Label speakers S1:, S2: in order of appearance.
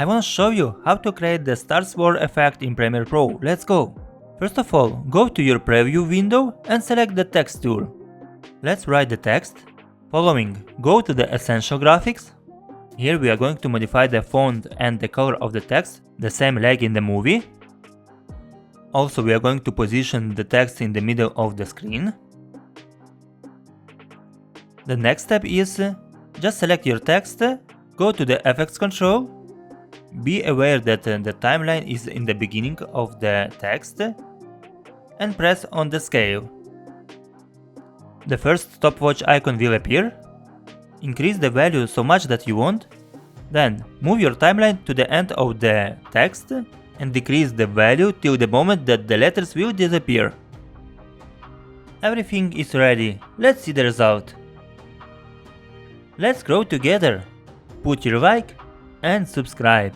S1: I want to show you how to create the Star Wars effect in Premiere Pro. Let's go! First of all, go to your preview window and select the text tool. Let's write the text. Following, go to the Essential Graphics. Here we are going to modify the font and the color of the text, the same like in the movie. Also, we are going to position the text in the middle of the screen. The next step is just select your text, go to the effects control. Be aware that the timeline is in the beginning of the text and press on the scale. The first stopwatch icon will appear. Increase the value so much that you want. Then move your timeline to the end of the text and decrease the value till the moment that the letters will disappear. Everything is ready. Let's see the result. Let's grow together. Put your like and subscribe.